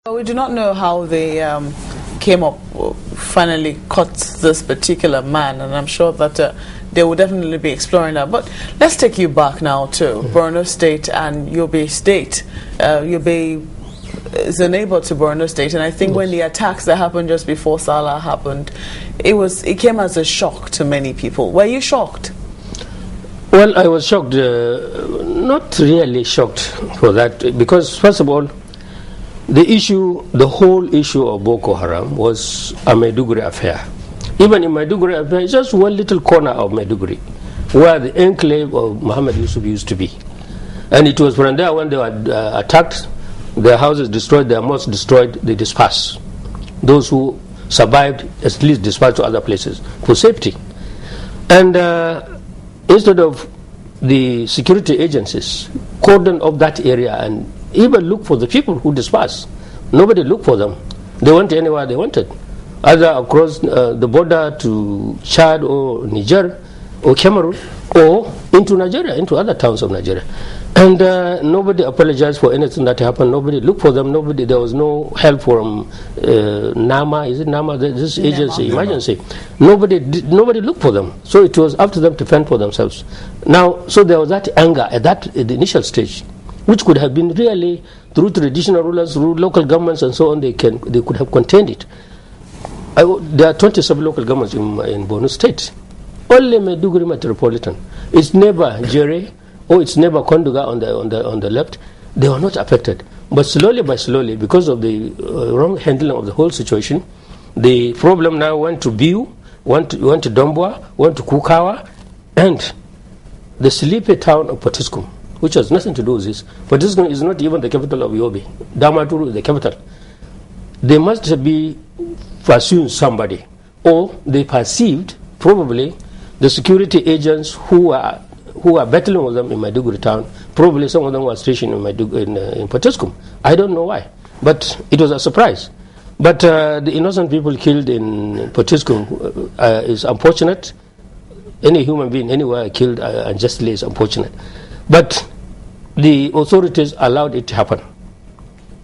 We do not know how they finally caught this particular man, and I'm sure that they will definitely be exploring that. But let's take you back now to Borno State and Yobe State. Yobe is a neighbor to Borno State, and I think when the attacks that happened just before Salah happened, it came as a shock to many people. Were you shocked? Well, I was shocked, not really shocked for that, because first of all, the whole issue of Boko Haram was a Maiduguri affair. Even in Maiduguri affair, it's just one little corner of Maiduguri, where the enclave of Muhammad Yusuf used to be. And it was from there when they were attacked, their houses destroyed, their mosques destroyed, they dispersed. Those who survived at least dispersed to other places for safety. And instead of the security agencies cordon off that area and even look for the people who dispersed, nobody looked for them. They went anywhere they wanted, either across the border to Chad or Niger or Cameroon or into Nigeria, into other towns of Nigeria. And nobody apologized for anything that happened. Nobody looked for them. There was no help from NAMA. Is it NAMA? This agency, emergency. Nobody looked for them. So it was up to them to fend for themselves. Now, so there was that anger at the initial stage, which could have been really through traditional rulers, through local governments and so on. They could have contained it. There are 27 local governments in Borno State. Only Maiduguri Metropolitan. It's never Jere or it's never Konduga on the left. They were not affected. But slowly by slowly, because of the wrong handling of the whole situation, the problem now went to Biu, went to Dombwa, went to Kukawa, and the sleepy town of Potiskum, which has nothing to do with this. Potiskum is not even the capital of Yobe. Damaturu is the capital. They must be pursuing somebody, or they perceived probably the security agents who are battling with them in Maiduguri town. Probably some of them were stationed in Potiskum. I don't know why, but it was a surprise. But the innocent people killed in Potiskum is unfortunate. Any human being anywhere killed unjustly is unfortunate. But the authorities allowed it to happen.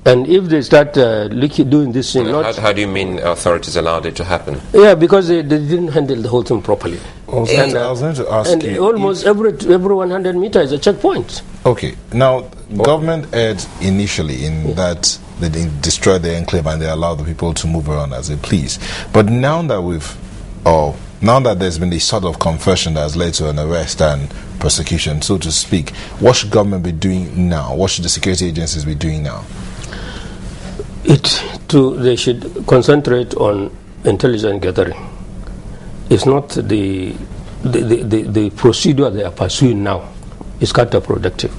And if they start doing this thing... How do you mean authorities allowed it to happen? Yeah, because they didn't handle the whole thing properly. I was going to ask you... almost every 100 meters is a checkpoint. Okay. Now, government erred initially in that they didn't destroy the enclave and they allowed the people to move around as they please. But now that there's been this sort of confession that has led to an arrest and prosecution, so to speak, what should government be doing now? What should the security agencies be doing now? They should concentrate on intelligence gathering. It's not the procedure they are pursuing now is counterproductive.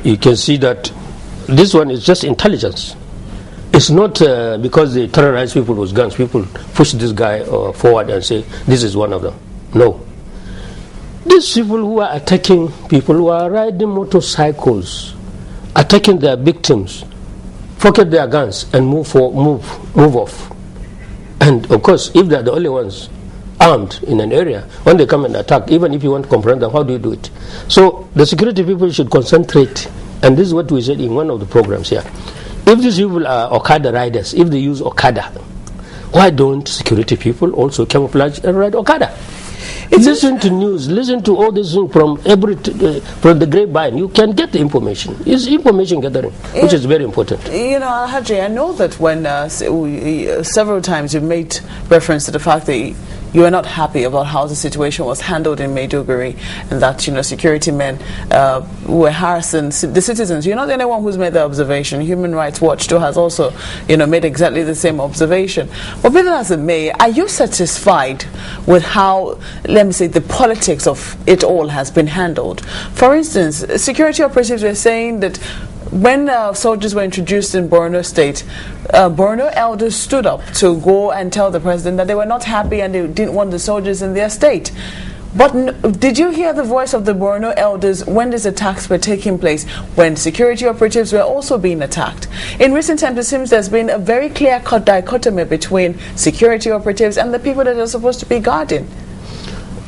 You can see that this one is just intelligence. It's not because they terrorize people with guns. People push this guy forward and say, this is one of them. No. These people who are attacking people who are riding motorcycles, attacking their victims, pocket their guns and move off. And of course, if they're the only ones armed in an area, when they come and attack, even if you want to confront them, how do you do it? So the security people should concentrate, and this is what we said in one of the programs here. If these people are Okada riders, if they use Okada, why don't security people also camouflage and ride Okada? Listen to news, listen to all this from the grapevine. You can get the information. It's information gathering, which is very important. You know, Alhaji, I know that when several times you made reference to the fact that you are not happy about how the situation was handled in Maiduguri, and that security men were harassing the citizens. You're not the only one who's made the observation. Human Rights Watch too has also made exactly the same observation. But be that as it may, are you satisfied with how, let me say, the politics of it all has been handled? For instance, security operatives were saying that when soldiers were introduced in Borno State, Borno elders stood up to go and tell the president that they were not happy and they didn't want the soldiers in their state. But did you hear the voice of the Borno elders when these attacks were taking place, when security operatives were also being attacked? In recent times, it seems there's been a very clear-cut dichotomy between security operatives and the people that are supposed to be guarding.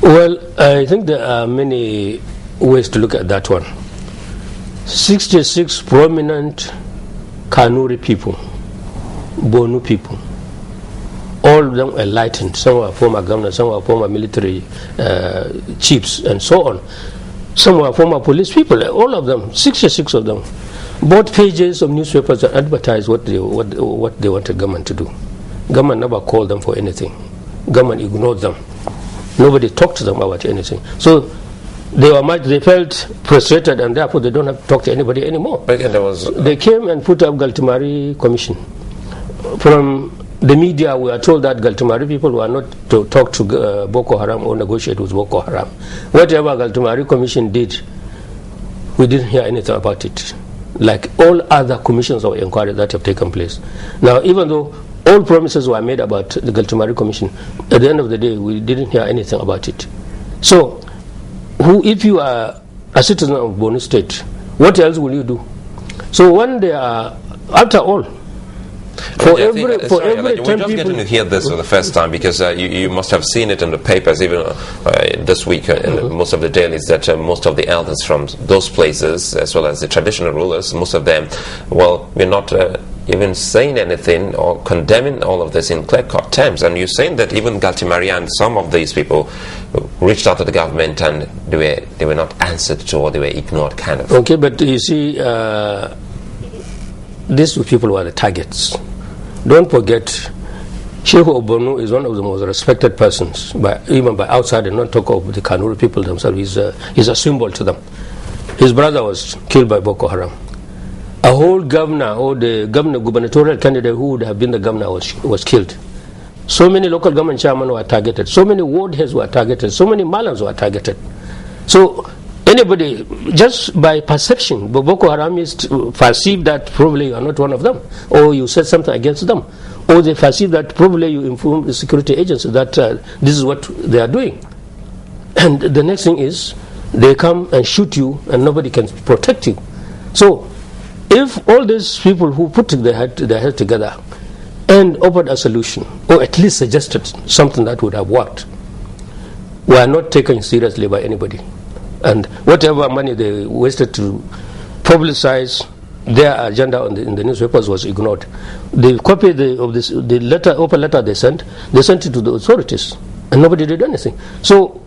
Well, I think there are many ways to look at that one. 66 prominent Kanuri people Bonu people. All of them enlightened. Some were former governors, some were former military chiefs, and so on. Some were former police people. All of them, 66 of them, bought pages of newspapers that advertised what they wanted government to do. Government never called them for anything. Government ignored them. Nobody talked to them about anything. So they felt frustrated, and therefore they don't have to talk to anybody anymore. But again, they came and put up Galtimari Commission. From the media, we are told that Galtimari people were not to talk to Boko Haram or negotiate with Boko Haram. Whatever Galtimari Commission did, we didn't hear anything about it, like all other commissions of inquiry that have taken place. Now, even though all promises were made about the Galtimari Commission, at the end of the day, we didn't hear anything about it. So, if you are a citizen of Borno State, what else will you do? So when they are, after all, we're just getting to hear this for the first time, because you must have seen it in the papers even this week in most of the dailies, that most of the elders from those places, as well as the traditional rulers, most of them, well, we're not even saying anything or condemning all of this in clear-cut terms. And you're saying that even Galtimari and some of these people reached out to the government and they were not answered to, or they were ignored, kind of. Okay, but you see, these people were the targets. Don't forget, Sheikh Obonu is one of the most respected persons, even by outside, and not talk of the Kanuri people themselves. He's a symbol to them. His brother was killed by Boko Haram. A whole governor, or the gubernatorial candidate who would have been the governor was killed. So many local government chairmen were targeted. So many ward heads were targeted. So many malams were targeted. So anybody, just by perception, Boko Haramists perceive that probably you are not one of them, or you said something against them, or they perceive that probably you inform the security agency that this is what they are doing. And the next thing is, they come and shoot you and nobody can protect you. So, if all these people who put their head together and offered a solution, or at least suggested something that would have worked, were not taken seriously by anybody, and whatever money they wasted to publicize their agenda in the newspapers was ignored. They copied the open letter they sent it to the authorities, and nobody did anything. So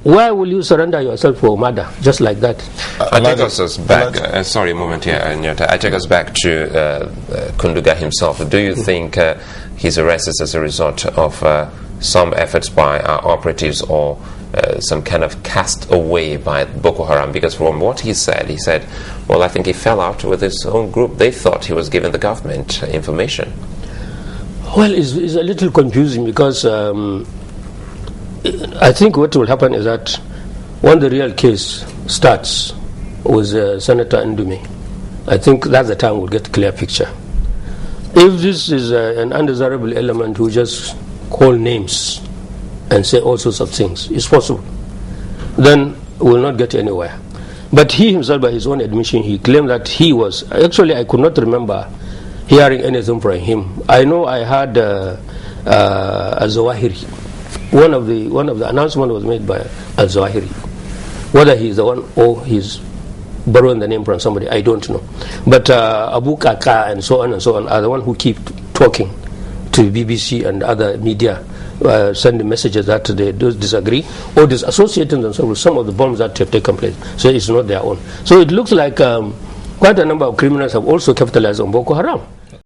why will you surrender yourself for murder just like that? I take us back. Sorry, a moment here, Nyota. I take us back to Kunduga himself. Do you think his arrest is as a result of some efforts by our operatives, or some kind of cast away by Boko Haram? Because from what he said, well, I think he fell out with his own group. They thought he was giving the government information. Well, it's a little confusing, because I think what will happen is that when the real case starts with Senator Ndume, I think that's the time we'll get a clear picture. If this is an undesirable element who just call names and say all sorts of things, it's possible, then we'll not get anywhere. But he himself, by his own admission, he claimed that he was, actually I could not remember hearing anything from him. I know I heard Al-Zawahiri. One of the announcements was made by Al-Zawahiri. Whether he's the one or he's borrowing the name from somebody, I don't know. But Abu Kaka and so on are the one who keep talking to BBC and other media, sending messages that they do disagree or disassociating themselves with some of the bombs that have taken place. So it's not their own. So it looks like quite a number of criminals have also capitalized on Boko Haram.